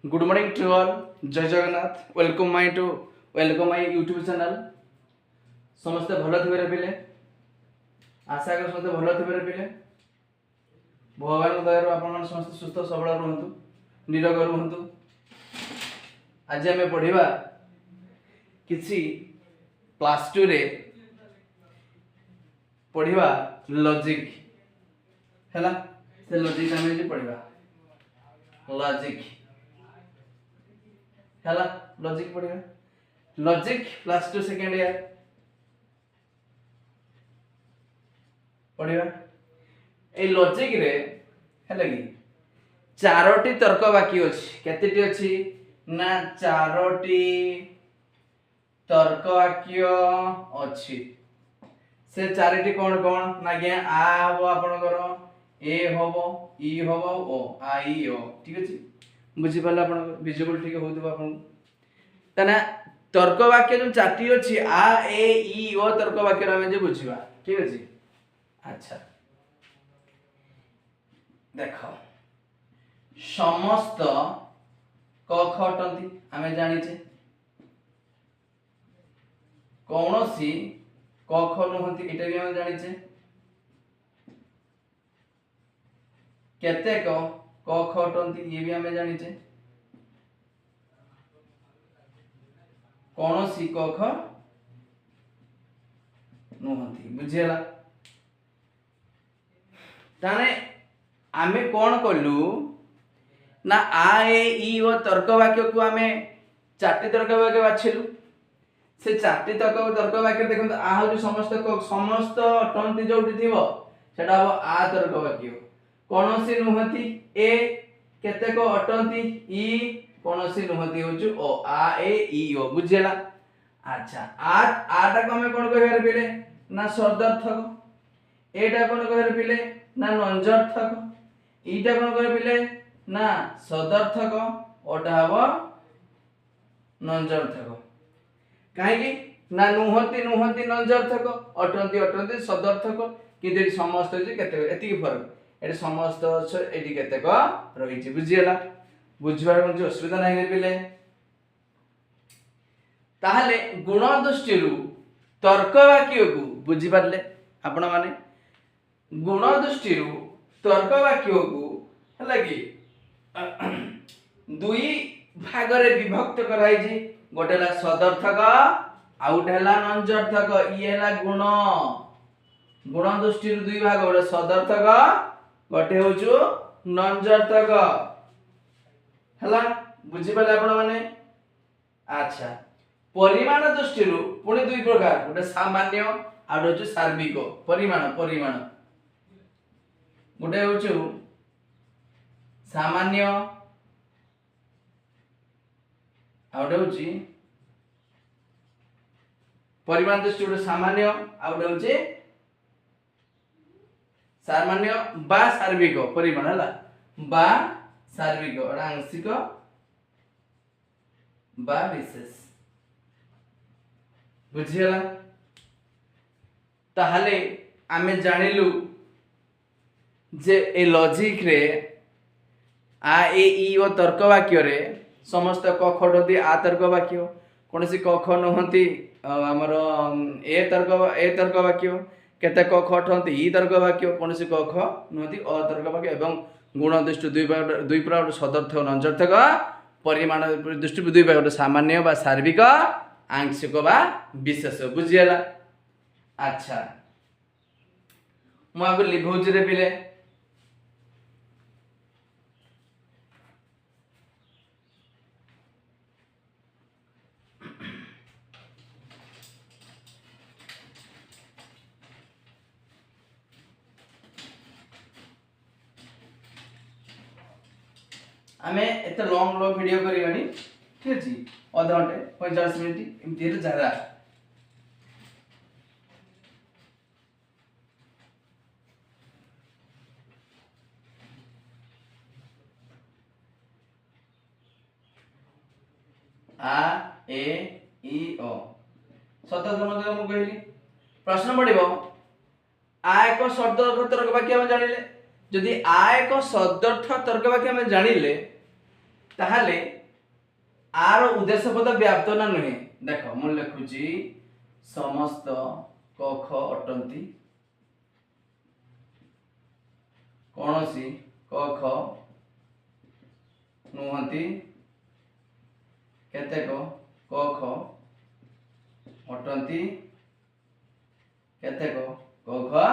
Good morning to all. जय Jagannath. Welcome my YouTube channel. समस्ते भल थे पिले, आशा कर समस्ते भल थे पिले। भगवान दयार आपण समस्त सुस्थ सबल रुहतु, निरोग रुहतु। आज आम पढ़ा किसी क्लास 2 रे पढ़ा लॉजिक है। से लॉजिक आम पढ़ा लॉजिक है। लॉजिक पढ़ा लॉजिक क्लास 2 सेकेंड ईयर पढ़ा। ए लॉजिक रे है कि चारोटी तर्क बाकी अच्छी केतेटी अच्छी ना चारोटी तर्क वाक्य अच्छी। से चारिटी कौन कौन ना क्या आ हम आपणकर ए हम ई हम ओ आ ई ओ। ठीक अच्छे बुझी पारे आप विजुअल ठीक होउथबो आपन तना तर्क वाक्य जो चारटी अच्छी आ ए ई ओ तर्क वाक्य हमें जे बुझिबा। ठीक अच्छे। अच्छा देख समस्त क ख अटंती आमे जानिचे कौनसी क ख नुहंती एटा भी आमे जानिचे केते क ख अटंती ये भी आमे जानिचे कौनसी क ख नुहंती बुझियला। ताने आमे कौन कलु ना आ ए ई ओ तर्क वाक्य को आमे चारटी तर्क वाक्य बाछिलु। से चारटी तर्क वाक्य देखो आ हूँ समस्त अटंती जोटी थिबो सेटा हो आ तर्क वाक्य। कौनसी नुहंती ए केतेक अटंती ई कौनसी नुहंती होछु ओ आ ए ई ओ बुझियला। अच्छा आटा को हमें कौन कहबार पिले ना शब्दार्थक। एटा कौन कहबार पिले ना नंजर्थक। ईटा कौन कहबार पिले ना सदर्थक। ओटा हबो नंजर्थक। काहे ना नुहंती नुहंती नंजर्थक अटंती अटंती सदर्थक। किंतु समस्त जे केते एति फरक एटी समस्त एटी केतेक रहिछि बुझियला। बुझबार कोन असुविधा नाही पिले। ताहले गुण दृष्टि तर्क वाक्य को बुझी पारले आपण माने गुण दृष्टि तर्क वाक्य को हला कि दुई भाग रे विभक्त कराई जे गोटे ला सदर्थक आउ गोटे ला नंजर्थक। ई हला गुण गुण दृष्टि दुई भाग गोटे सदर्थक गोटे होचु नंजर्थक हला बुझी पाले आपण माने। अच्छा परिमाण दृष्टि पुणी दुई प्रकार गोटे सामान्य आ गोटे सार्विक। परिमाण परिमाण गोटे होचु सामान्य आ गोटे होची परिमाण दृष्टि गोटे सामान्य आ गोटे होची सामान्य बा सार्विक परिमाण हला बा सार्विक और आंशिक बा विशेष बुझियला। ताहले आमे जानिलु जे ए लॉजिक रे आ ए ई ओ तर्क वाक्य रे समस्त क ख अटंती आ तर्क वाक्य कोनसी क ख नुहंती हमर ए तर्क वाक्य केते क ख अटंती ई तर्क वाक्य कोनसी क ख नुहंती अ तर्क वाक्य एवं गुण दृष्टि दुई प्रकार सदर्थक नंजर्थक। परिमाण दृष्टि दुई प्रकार सामान्य बा सार्विक आंशिक बा विशेष बुझियला। अच्छा मु आगु लिभौछि रे पिले। आमे एते लॉन्ग वीडियो करिवानी। ठीक अछि आधा घंटे 45 मिनिट एमती रे ज्यादा। आ ए ई ओ शब्द मु कहली प्रश्न पड़िबो आ एक शब्दार्थ तर्क वाक्य हम जानिले। जदि आ एक शब्दार्थ तर्क वाक्य हम जानिले ताहले आर उद्देश्य पद व्याप्त ना नुहे देख मु लिखुची समस्त क ख अटंती कौन सी क ख नुहति केतेक क ख अटंती केतेक क ख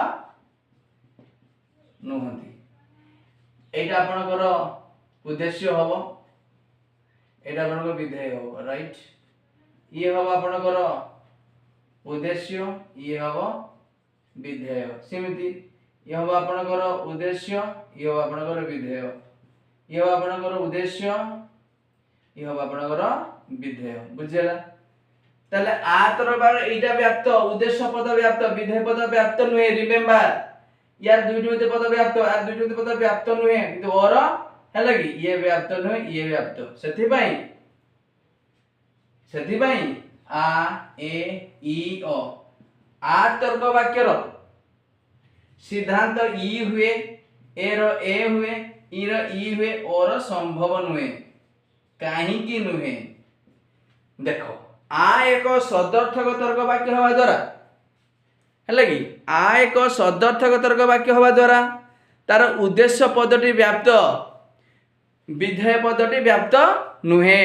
नुहति एटा आपनकर उद्देश्य हबो एटा आपनकर विधेय हबो राइट ये हबो आपनकर उद्देश्य ये हबो विधेय सेमिति ये हबो आपनकर उद्देश्य ये हबो आपनकर विधेय ये हबो आपनकर उद्देश्य ये हबो आपनकर विधेय बुझिला ताले आ तर बार एटा व्याप्त उद्देश्य पद व्याप्त विधेय पद व्याप्त नुहे रिमेंबर यार दुईटी पद व्याप्त यार दुईटी पद व्याप्त नुहे किंतु और हैला कि ये व्याप्त नुहे ये व्याप्त सेथि पई आ ए ई ओ आ तर्क वाक्य रो सिद्धांत ई हुए ए रो ए हुए ई रो ई हुए और संभव नुहे काहे कि नुहे देखो आ एक सदर्थक तर्क वाक्य हवा द्वारा हैला कि आ एक सदर्थक तर्क वाक्य हवा द्वारा तार उद्देश्य पदटी व्याप्त विधेय पदटी व्याप्त नुहे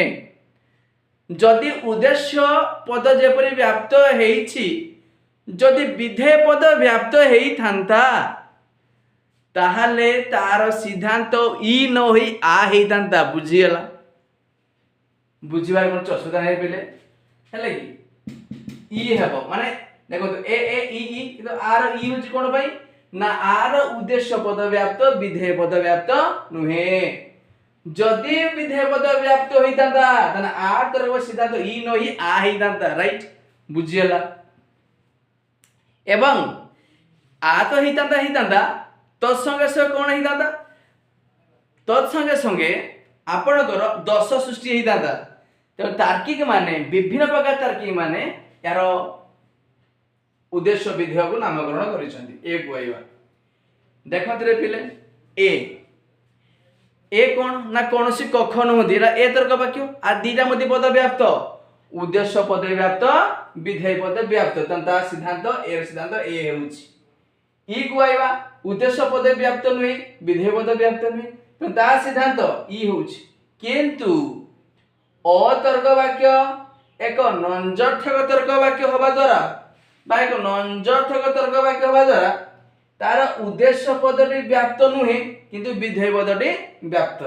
जदि उद्देश्य पद जेपरि व्याप्त हेछि जदि विधेय पद व्याप्त हेइ थांता ताहाले तार सिद्धांत ई न होई आ हेइ थांता बुझियला बुझिबार मन असुविधा नै पेले हैला कि ई हेबो माने देखो तो ए ई किंतु आर ई होछि कोन भाई ना आर उद्देश्य पद व्याप्त विधेय पद व्याप्त नुहे जदि विधेय पद व्याप्त होइतांता तने आर तरह सिद्धांत ई न ही आ हेइतांता राइट बुझियला एवं आ तो हेइतांता तत्संगे से कोन हेइतांता तत्संगे संगे आपणकर दश सृष्टि हेइतांता तो तार्किक माने विभिन्न प्रकार तार्किक माने यार उद्देश्य विधेय को नामकरण करिसंती ए कोइबा देखंतरे पिले ए कोन ना कोनोसी कख नहुदी ए तर्क वाक्य आ दीटा मध्य पद व्याप्त उद्देश्य पद व्याप्त विधेय पद व्याप्त तंता सिद्धांत ए सिद्धांत ए हेउची ई कोइबा उद्देश्य पद व्याप्त नुई विधेय पद व्याप्त नुई तंता सिद्धांत ई होउची किंतु अतर्क वाक्य एक नंजर्थक तर्क वाक्य होबा द्वारा बा एक नंजर्थक तर्क वाक्य होबा द्वारा तार उद्देश्य पदटी व्याप्त नुहे किंतु विधेय पदटी व्याप्त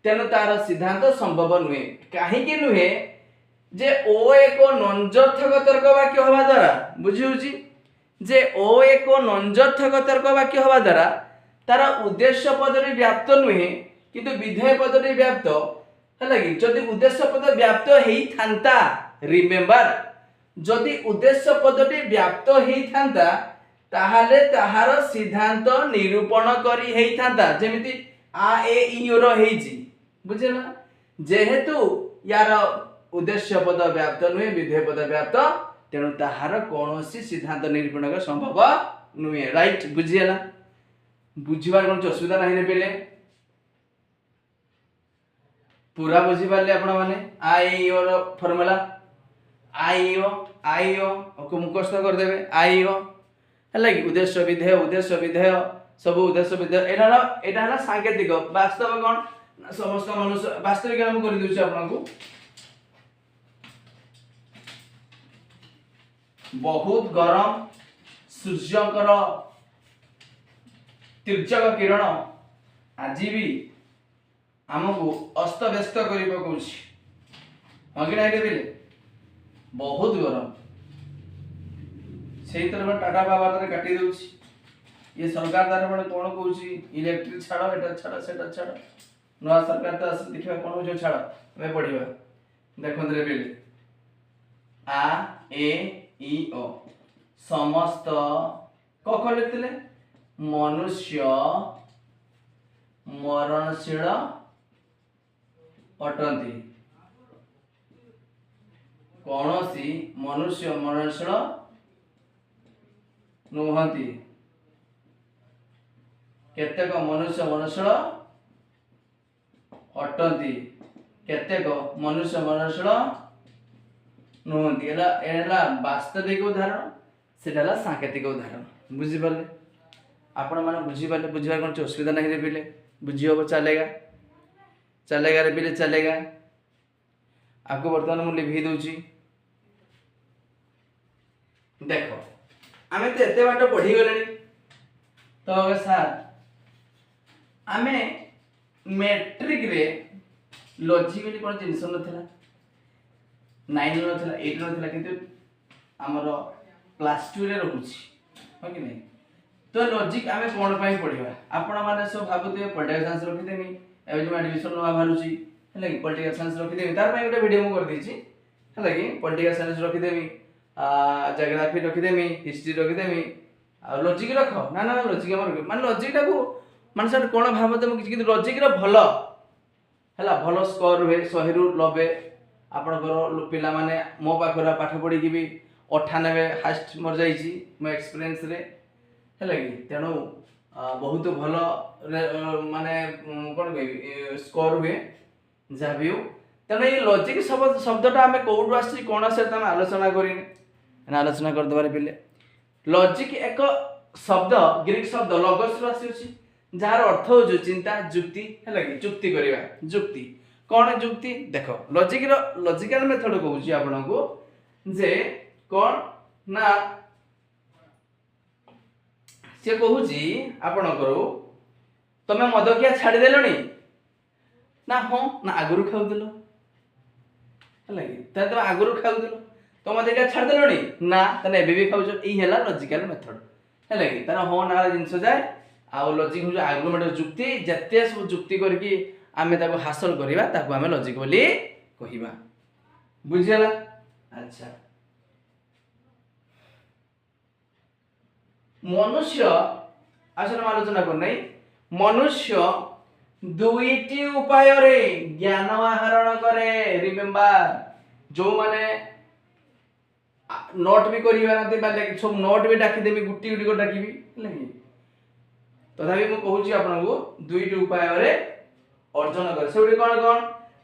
तेनु तार सिद्धांत संभव नुहे काहे कि नुहे जे ओ एक नंजर्थक तर्क वाक्य होबा द्वारा बुझिउची जे ओ एक नंजर्थक तर्क वाक्य होबा द्वारा तार उद्देश्य पदटी व्याप्त नुहे किंतु विधेय पदटी व्याप्त हैला कि जदि उद्देश्य पद व्याप्त हेइ थांता रिमेंबर जदि उद्देश्य पदटी व्याप्त हेइ थांता ताहाले ताहार सिद्धांत निरूपण करी हेइ थांता जेमिति आ ए ई ओ रो हेइची बुझिला जेहेतु यार उद्देश्य पद व्याप्त नुहे विधेय पद व्याप्त तेणु ताहार कोनोसी सिद्धांत निरूपण का संभव नुहे राइट बुझिला बुझिबार कोन असुविधा नाही रे पेले पूरा बुझी पाले आपण माने आ ई ओ रो फार्मूला आई ओ को मुखस्थ कर देबे आई ओ हला कि उद्देश्य विधेय सब उद्देश्य विधेय एटा सांकेतिक वास्तव कोन समस्त मनुष्य वास्तविक हम कर दिउछ आपन को बहुत गरम सूर्यकर तिर्यक किरण आज भी हमको अस्त व्यस्त करि पकोछि हगे नाही देबे बहुत गरम से तरह टाटा पावर काटी दउछि ये सरकार द्वारा बड़े कोन कहउछि इलेक्ट्रिक छाड़ एटा छाड़ सेटा छाड़ नवा सरकार तो आसी देखिबा कोन जो छाड़ हमें पढिबा देखन रे बेले आ ए ई ओ समस्त कख लिखले मनुष्य मरणशील अटंती कौनसी मनुष्य मरणशील नुहंती केतेक मनुष्य मरणशील अटंती केतेक मनुष्य मननशील नुहंती एला वास्तविक उदाहरण सेटा सांकेतिक उदाहरण बुझी पारे आपण माने बुझी पारे बुझिबार कोन असुविधा नहीं रे पिले बुझी हो चलेगा चलेगा रे पिले चलेगा आपको वर्तमान मु लिखि दूची देखो आमे तो एते बाट पढ़ी गलेनी तो सर आमे मैट्रिक रे लॉजिक कोन जिनिस नथिला 9 नथिला 8 नथिला किंतु हमर क्लास 2 रे रहूची हो कि नहीं तो लॉजिक आमे कोन पई पढ़िबा आपण माने सब भाबुते पॉलिटिकल साइंस रखि देमी एबे जो एडमिशन नवा भारुची हैला कि पॉलिटिकल साइंस रखि देमी तार पई गोटे वीडियो मु कर दीची हैला कि पॉलिटिकल साइंस रखि देमी ज्योग्राफी रखि देमी हिस्ट्री रखि देमी आ लॉजिक रख ना ना लॉजिक हमर माने लॉजिक टाको माने सर कोन भाबते मु किछि लॉजिक रो भलो हैला भलो स्कोर हुए 100 रु 90 आपनकर पिला माने मो पाखरा पाठ पढी कि भी 98 हास्ट मर जाईची मो एक्सपीरियंस रे हैला कि तेणु बहुत भलो माने कोन कहबी स्कोर हुए जा भी हो तेणु ये लॉजिक शब्दटा आमे कोउडु आसी कोन से तमे आलोचना करिने ना आलोचना कर दबारे पिले लॉजिक एक शब्द ग्रीक शब्द लॉगस रो आसी जार अर्थ हो जो चिंता जुक्ति हैला कि जुक्ति करिवा जुक्ति कोन जुक्ति देखो लॉजिक रो लॉजिकल मेथड कहूची आपन को जे कोन ना से कहूची आपन करो तमे मद किया छाडी देलोनी ना हो ना आगुरु खाउ देलो हैला कि तमे आगुरु खाउ देलो तो मद किया छाडी देलोनी ना तने एबे भी खाउ ई हैला लॉजिकल मेथड हैला कि तार हो ना जिंस जाय आ लॉजिक हो आर्गुमेंट जुक्ति जते सब जुक्ति करके आमे ताको हासिल करिबा ताको आमे लॉजिक बोली कहिबा बुझियला अच्छा मनुष्य आसन आलोचना कर नै मनुष्य दुईटी उपाय रे ज्ञान आहरण करे रिमेंबर जो माने नोट भी करिबा नते बाले सब नोट भी डाकी देबी गुटी गुटी को डाकीबी लगी तथापि मु कहूची आपन को दुईटी उपाय रे अर्जन करे सेउडी कोन कोन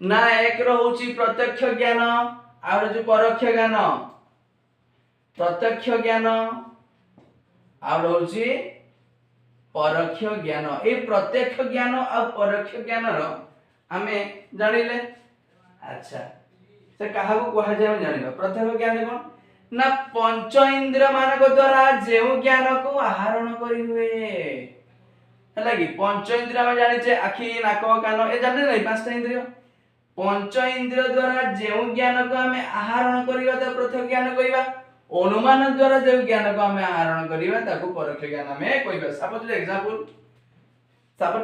ना एक रो होची प्रत्यक्ष ज्ञान आ जो परोक्ष ज्ञान प्रत्यक्ष ज्ञान आ होची परोक्ष ज्ञान ए प्रत्यक्ष ज्ञान आ परोक्ष ज्ञान रो हमें जानिले अच्छा से कहा को कहा जाय जानिबा प्रत्यक्ष ज्ञान कोन ना पंच इंद्रिय मानक द्वारा जेउ ज्ञान को आहरण करी हुए हैला कि पंच इंद्रिय हम जानि छे आखि नाक कान ए जानि नै पांचटा इंद्रिय पंच इंद्रिय द्वारा जेउ ज्ञान को हमें आहरण करिवा त प्रत्यक्ष ज्ञान कहिबा अनुमान द्वारा जेउ ज्ञान को हमें आहरण करिवा ताको परोक्ष ज्ञान हमें कहिबा सपोज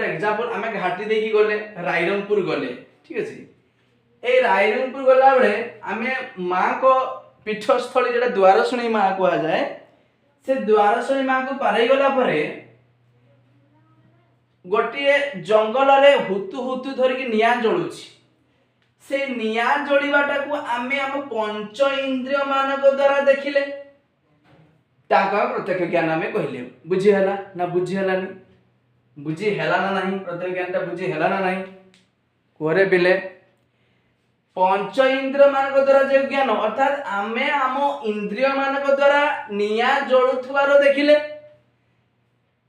एग्जांपल हमें घाटी देकी गले रायरंगपुर गले ठीक अछि ए रायरंगपुर गला बेले हमें मां को पीठस्थली जेटा द्वारसुणी मां को आ जाए से द्वारसुणी मां को पारै गला परे गोटे जंगल रे हुतु हुतु धर के निया जळुछि से निया जळीबाटा को आमे हम पंच इंद्रिय मानक द्वारा देखिले ताका प्रत्यक्ष ज्ञान हमें कहिले बुझी हला ना बुझी हला नहीं बुझी हला ना नहीं प्रत्यक्ष ज्ञानटा बुझी हला ना नहीं कोरे बिले पंच इंद्रिय मानक द्वारा जे ज्ञान अर्थात आमे हम इंद्रिय मानक द्वारा निया जळुथवारो देखिले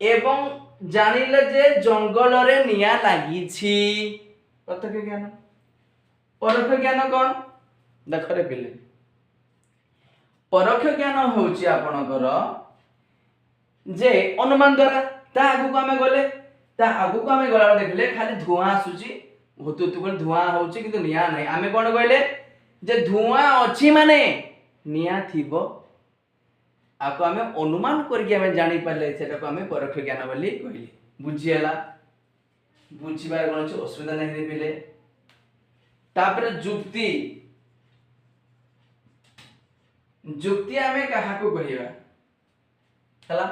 एवं जानिले जे जंगल रे निया लागि छी प्रत्यक्ष ज्ञान परोक्ष ज्ञान कोन देखरे पिले परोक्ष ज्ञान होउची आपनकर जे अनुमान द्वारा ता आगु को हमें गले ता आगु को हमें गला देखले खाली धुआं आसुची हुतु तु कोन धुआं होउची किंतु निया नै हमें कोन कहले जे धुआं अछि माने निया थिबो आको हमें अनुमान करके हमें जानि पाले सेटा को हमें परोक्ष ज्ञान बोली कहली बुझियला बुझिबार कोन असुविधा नै रे पिले तापर जुक्ति जुक्ति हमें कहा को कहिबा हला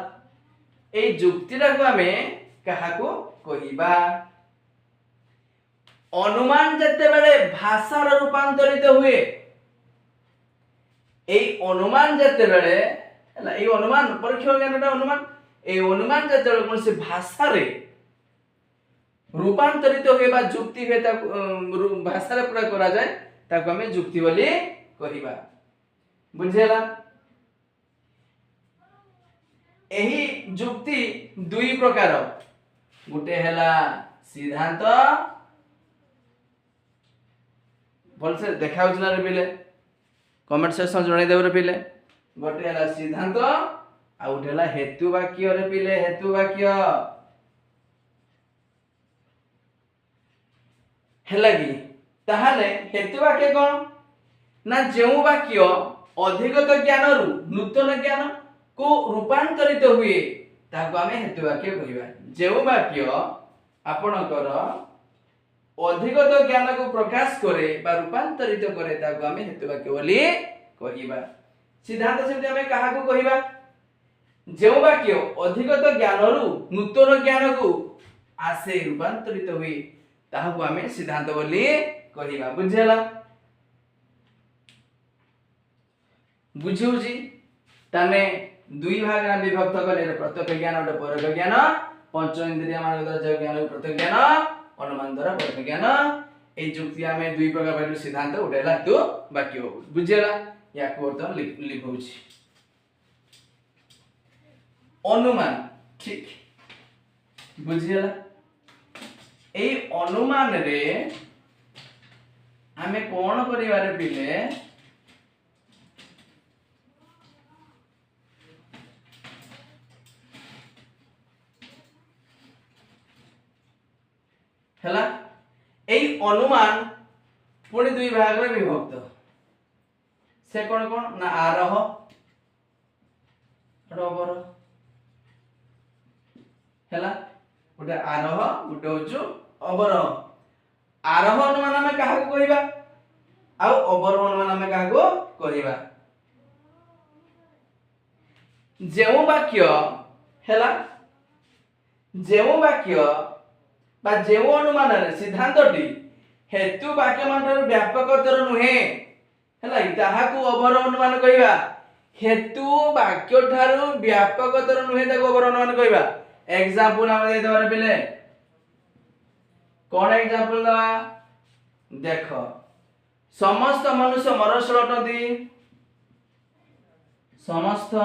ए जुक्तिटा को हमें कहा को कहिबा अनुमान जते बेले भाषा रो रूपांतरित हुए ए अनुमान जते बेले हला ए अनुमान परोक्ष ज्ञानटा अनुमान ए अनुमान जते बेले कोन से भाषा रे रूपांतरित हुए बा जुक्ति हुए भाषा रे प्रयोग करा जाए ताको हमें जुक्ति बोली कहिबा बुझेला। एही जुक्ति दुई प्रकार गुटे हैला सिद्धांत बोल से देखा उजना रे पिले कमेंट सेक्शन जणाई देबो रे पिले गोटे हैला सिद्धांत आ गुटे हैला हेतु वाक्य रे पिले हेतु वाक्य हैला कि ताहाले हेतु वाक्य कोन ना जेउ वाक्य अधिगत ज्ञान रु नूतन ज्ञान को रूपांतरित हुए ताको हमें हेतु वाक्य कहिबा। जेउ वाक्य आपणकर अधिगत ज्ञान को प्रकाश करे बा रूपांतरित करे ताको हमें हेतु वाक्य बोली कहिबा। सिद्धांत से हमें कहा को कहिबा जेउ वाक्य अधिगत ज्ञान रु नूतन ज्ञान को आसे रूपांतरित हुए ताको हमें सिद्धांत बोली कहिबा बुझेला बुझिउजी ताने दुई भाग में विभक्त करे प्रत्यक्ष ज्ञान और परोक्ष ज्ञान पंच इंद्रिय मान द्वारा जो ज्ञान प्रत्यक्ष ज्ञान अनुमान द्वारा परोक्ष ज्ञान ए जुक्ति में दुई प्रकार भाग सिद्धांत उठेला तो वाक्य बुझेला या को तो लिखौछि अनुमान ठीक बुझेला ए अनुमान रे हमें कोन करिवारे पिले हैला एई अनुमान पुणी दुई भाग रे विभक्त से कोन कोन ना आरोह अवरोह हैला गोटे आरोह गोटे होचु अवरोह आरोह अनुमान में काहा को कहिबा आ अवरोह अनुमान में काहा को कहिबा जेउ वाक्य हैला जेउ वाक्य बा जेउ अनुमान रे सिद्धांतटी हेतु वाक्य मानर व्यापकतर नुहे हैला ताहा को अवरोह अनुमान कहिबा हेतु वाक्य ठारू व्यापकतर नुहे ताको अवरोह अनुमान कहिबा। एग्जांपल हम दे दबारे पिले कोन एग्जांपल दवा देखो समस्त मनुष्य मरशील अटंती समस्त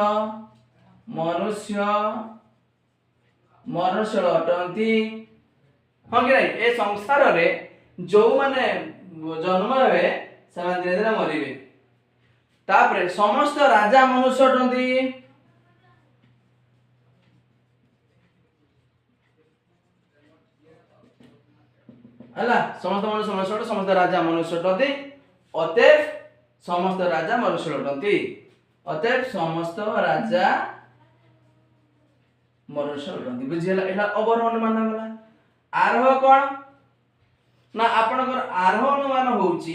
मनुष्य मरशील अटंती हाँ कि नहीं ए संसार रे जो माने जन्म हेबे से माने धीरे धीरे मरिबे तापरे समस्त राजा मनुष्य अटंती हला समस्त मनुष्य समस्त राजा मनुष्य अटंती अतएव समस्त राजा मनुष्य अटंती अतएव समस्त राजा मनुष्य अटंती बुझिला एला अवरोह अनुमान होला। आरोह कोन ना आपनकर आरोह अनुमान होउची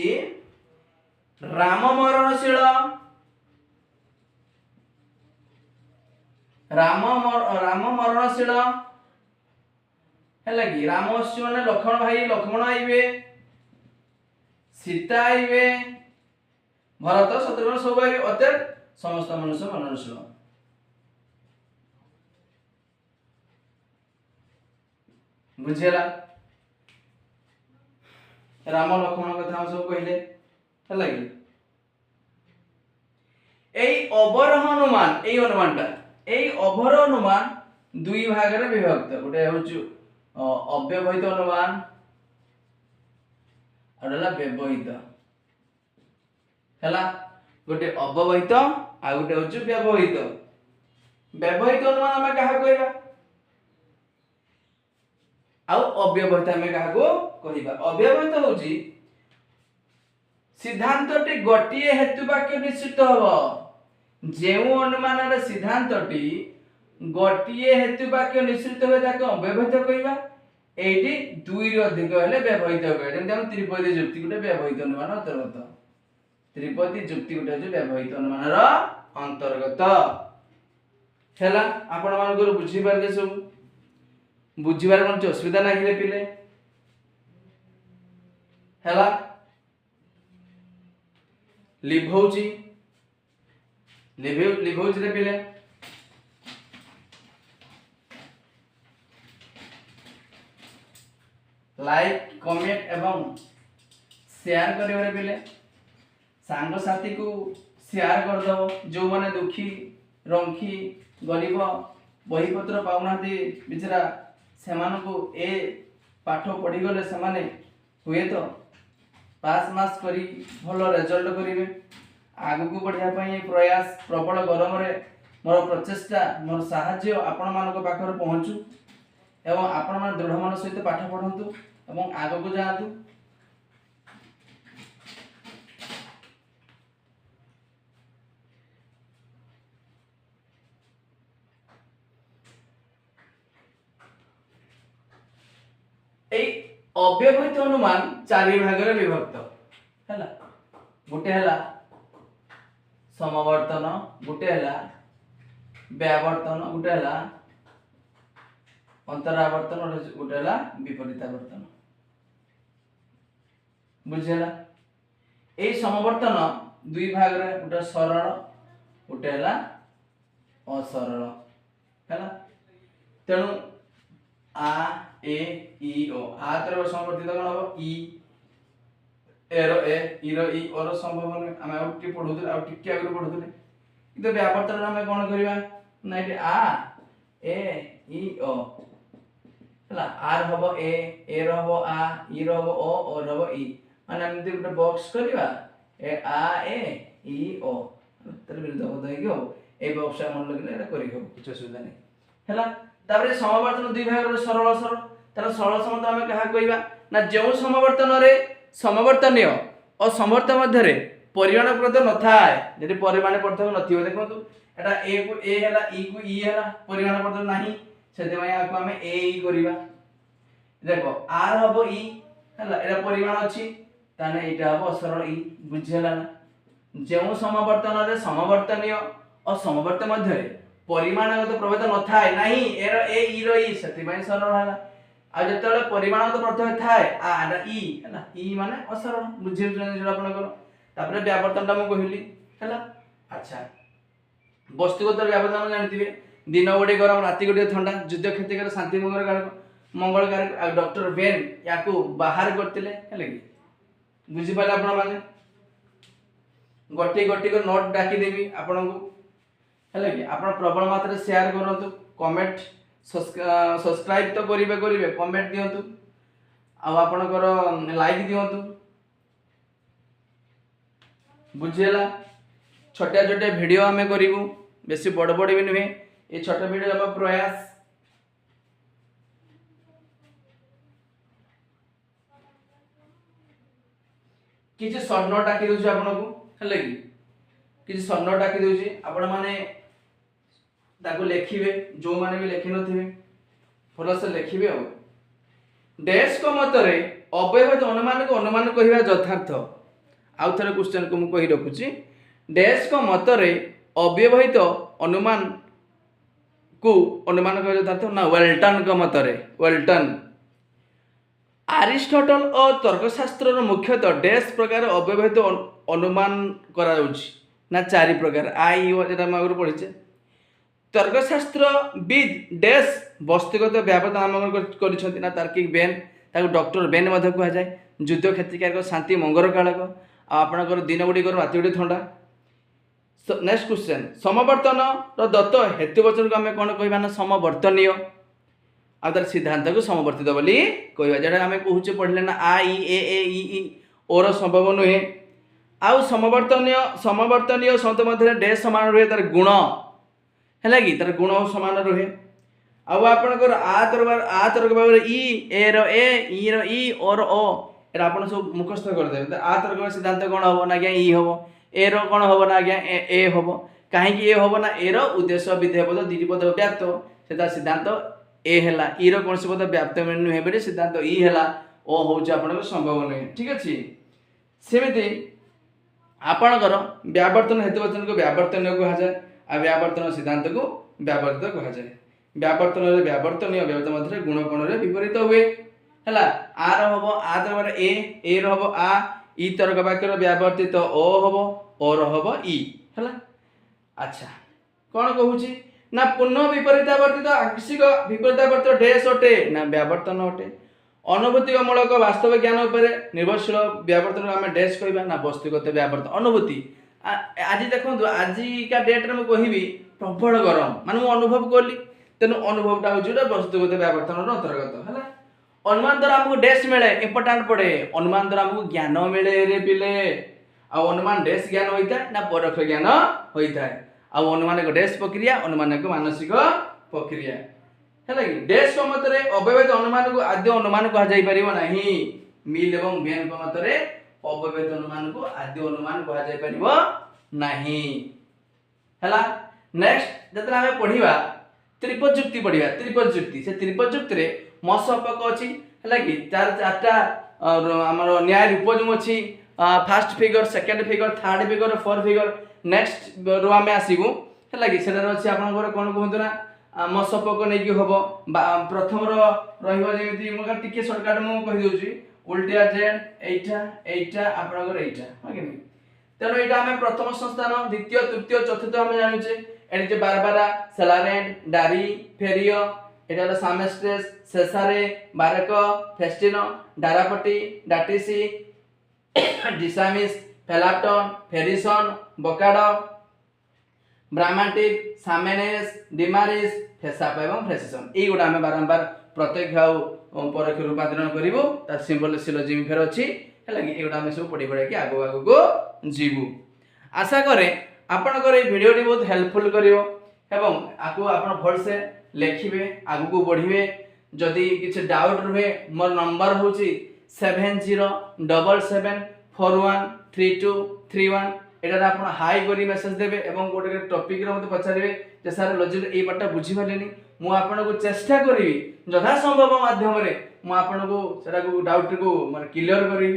राम मरणशील राम मरणशील हैला कि रामस्य माने लक्ष्मण भाई लक्ष्मण आइबे सीता आइबे भरत शत्रुघ्न सब आइबे अतएव समस्त मनुष्य मरणशील बुझेला राम लक्ष्मण कथा हम सब कहले हैला कि एई अवरोह अनुमान एई अनुमानटा एई अवरोह अनुमान दुई भाग रे विभक्त गोटे होछु अव्यवहित अनुमान अडला व्यवहित हैला गोटे अव्यवहित आ गोटे होछु व्यवहित व्यवहित अनुमान हम कहा कहबा आ अव्यवहित हम कहा को कहबा अव्यवहित होछि सिद्धांतटी गोटिए हेतु वाक्य निश्चित हबो जेउ अनुमान रे सिद्धांतटी गोटिए हेतु वाक्य निश्चित होय ताको अव्यवहित कहबा एटी दुई रो अधिक हेले व्यवहित कहबा जेम हम त्रिपदी जुक्ति गुटे व्यवहित अनुमान अंतर्गत त्रिपदी जुक्ति गुटे जे व्यवहित अनुमान रो अंतर्गत हैला आपण मान को बुझी पारले सब बुझीबार कोन असुविधा नाही रे पिले हैला लिभौजी लिभौजी रे पिले लाइक कमेंट एवं शेयर करिवे बेले सांग साथी को शेयर कर दो। जो माने दुखी रंखी गरीब बही पत्र पाउना बिचरा से ए पाठ पढ़ी गले से हुए तो पास मास करी भल रिजल्ट करेंगे। आगु को बढ़िया प्रयास प्रबल गरम रे मोर प्रचेष्टा मोर साहाय्य आपण मान पाखर पहुँचू एवं आपण मान दृढ़ मन सहित पाठ पढ़तु एवं आग को जातु। अव्यवहित अनुमान चारि भाग रे विभक्त हैला। गोटे हैला समवर्तन, गोटे हैला व्यावर्तन, गोटे हैला अंतरावर्तन, गोटे हैला विपरीतावर्तन। बुझेला ए समवर्तन दुई भाग रे गोटे सरल गोटे हैला असरल हैला। तेणु आ ए ई ओ आ तर समवर्तित कोन हो ई एरो ए ई रो ई और संभव हम आउट पढुते आ टिके आगु पढुते किंतु व्यावर्तन हम कोन करबा ना एटी आ ए ई ओ हला आर हबो ए रो हबो आ ई रो हबो ओ रो हबो ई माने हम गोटे बॉक्स करबा ए आ ए ई ओ तर विरुद्ध पद हे गयो ए बॉक्स मन लगले एटा करि हो कुछ सुविधा नहीं हला। तापर समवर्तन दुई भाग रे सरल सरल तर सरल समवर्तन हम कहा कहबा ना जो समवर्तन रे समवर्तनीय और समवर्तन मध्य रे परिमाण पद न थाए यदि परिमाण पद नथिबो देखंतु एटा ए को ए हला ई को ई हला परिमाण पद नाही सेते मय आको हम ए ई करबा। देखो आर हबो ई हला एटा परिमाण अछि ताने एटा हबो सरल ई बुझेला ना। जो समवर्तन रे समवर्तनीय और समवर्तन मध्य रे परिमाणगत प्रभेद न थाए नाही एरो ए ई रो ई सेति मय सरल हला। आ जतले परिमाणगत प्रत्यय थाए आ एटा ई हला ई माने असरल बुझे जण आपण कर। तापर व्यावर्तन ता म कहिली हला। अच्छा वस्तुगत व्यावर्तन जानथिबे दिन गोटे गरम राति गोटे ठंडा युद्ध क्षतिकर शांति मंगल कारक डॉक्टर बेन याकू बाहर करथिले हेले कि बुझी पाले आपण माने गोटी गोटी को नोट डाकी देबी आपण को हेले कि आपण प्रबल मात्रा शेयर करंतु कमेंट सब्सक्राइब तो करिवे कमेंट दियंतु आ आपण कर लाइक दियंतु बुझेला। छोटे छोटे वीडियो हमें करिवु बेसी बड़ बड़ भी नुहे ये छोटे वीडियो हम प्रयास किछि शॉर्ट नोट डाकी दोछि आपण को हेले कि किछि शॉर्ट नोट डाकी दोछि आपण माने ताको लेखिबे जो माने भी लेखि नथिबे भलो से लेखिबे। आ डैश को मतरे अव्यवहित अनुमान को अनुमान कहिबा यथार्थ। आउ थरे क्वेश्चन को मु कहि रखुछि डैश को मतरे अव्यवहित अनुमान को अनुमान कहिबा यथार्थ ना वेल्टन को मतरे वेल्टन अरिस्टोटल और तर्कशास्त्र मुख्यतः डैश प्रकार अव्यवहित अनुमान करा जाउछि ना चारि प्रकार आई ओ जेटा हम आगु पढिछे। तर्कशास्त्र विद डैश वस्तुगत व्यावर्तन आरंभ करिसंति ना तार्किक बेन ताको डॉक्टर बेन मध्ये कहा जाय। युद्ध क्षतिकारक शांति मंगल कालक आपनकर दिन गुडी कर राति गुडी ठंडा। नेक्स्ट क्वेश्चन समवर्तन रो दत्त हेतुवचन को हमें कोन कहबा ना समवर्तनीय आ तार सिद्धांत को समवर्तित बोली कहबा जेटा हमें कहूचे पढले ना आ ई ए ई और संभव नुहे। आउ समवर्तनीय शब्द मध्य डैश समान रहे तार गुण हैला कि तार गुण समान रहे। आउ आपनकर आ तर्क भाव ई ए रो ए ई रो ई और ओ एरा आपण सब मुखस्थ कर देबे। आ तर्क सिद्धांत कोन होबो ना क्या ई होबो ए रो कोन होबो ना क्या ए होबो काहे कि ए होबो ना ए रो उद्देश्य विधेय पद दीटी पद व्याप्त सेता सिद्धांत ए हैला ई रो कोन से पद व्याप्त मेनु हेबे सिद्धांत ई हैला ओ होउछ आपनकर संभव नै। ठीक अछि सेमिति आपनकर व्यावर्तन हेतुवचन को व्यावर्तनीय कहा जाय आ व्यावर्तन सिद्धांत को व्यावर्तित कहा जाय। व्यावर्तन रे व्यावर्तनीय व्यावर्तन मध्य गुण कोण रे विपरीत हुए हैला। आ रो हबो आ तवर ए रो हबो आ ई तर्क वाक्य रो व्यावर्तित ओ हबो ओ रो हबो ई हैला। अच्छा कोन कहूची ना पुनः विपरीतावर्तित आंशिक विपरीतावर्तित डैश अटे ना व्यावर्तन अटे अनुभूति मूलक वास्तव ज्ञान उपर निर्भरशील व्यावर्तन आम डैश कहवा ना वस्तुगत व्यावर्तन अनुभूति। आज देखो आजिका डेट में कहबी प्रबल गरम मान मुझे अनुभव कली तेणु अनुभवटा हूँ वस्तुगत व्यावर्तन अंतर्गत है। अनुमान द्वारा आमको डैश मिले इंपोर्टाट पड़े अनुमान द्वारा आमको ज्ञान मिले रे पिले अनुमान डैश ज्ञान होता है ना परोक्ष ज्ञान होता है अनुमान एक डैश प्रक्रिया अनुमान एक मानसिक प्रक्रिया है कि डैश मत अव्यवहित अनुमान को आद्य अनुमान कह मिल एवं बेन मत अव्यवहित अनुमान को आद्य अनुमान कह नेक्स्ट जब आम पढ़ा त्रिपजुक्ति पढ़ा त्रिपजुक्ति से त्रिपजुक्ति रे मसपक अच्छी है कि चार चार्टा आमर न्याय रूप जो अच्छी first figure second figure third figure fourth figure next row आम आसबू है कि अच्छे आप कौन कहतु ना मसपक नहीं हम प्रथम रही टी सर्टकट मुझे उल्टिया जेड एटा आपणकर एटा है तेणु यहाँ आम प्रथम संस्थान द्वितीय तृतीय चतुर्थ आम जानुचे ये बारबारा सेलारेंट डारी फेरियो एटा सामेस्ट्रेस सेसारे बारक फेस्टिनो डारापटी डाटिसी डिसामिस फेलाटन फेरिसन बोकाडो ब्राह्माटिक सामेनेस डिमारिस फेसाप एवं फ्रेसिसन ये गुड़ा आम बारंबार प्रत्यक्ष आउ परोक्ष रूपांतरण करूँ तार सिंबल सिलोजिम फेर अच्छी है ये गुड़ा आम सब पढ़ी पढ़ा कि आगू आगू जीवु आशा करे आपणकर ये वीडियो बहुत हेल्पफुल करिवो एवं आपको आप भल से लिखिए आगू को बढ़िए जदि किसी डाउट रुहे मोर नंबर हूँ 7077413231 एटार आप हाई करी मेसेज देवे एवं गोटे टॉपिक रे मते पचारे जे सर लॉजिक ए बाटा बुझी पालेनी मु आपन को चेष्टा करी यथा संभव माध्यम रे मु आपन को सेटा को डाउट को माने क्लियर करी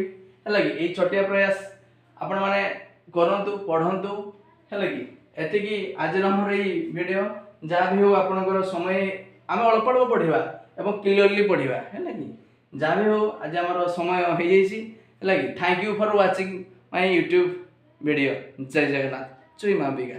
है कि ए छोटिया प्रयास आपण माने करंतु पढंतु है कि एतिकी आज हमर ए वीडियो जहाँ भी हो आपनकर समय आम अल्प अल्प पढ़ा एवं क्लियरली पढ़ा है कि जहाँ भी हो आज आम समय हो जाए कि thank you for watching my YouTube video. जय जगन्नाथ। जय मां बिगा।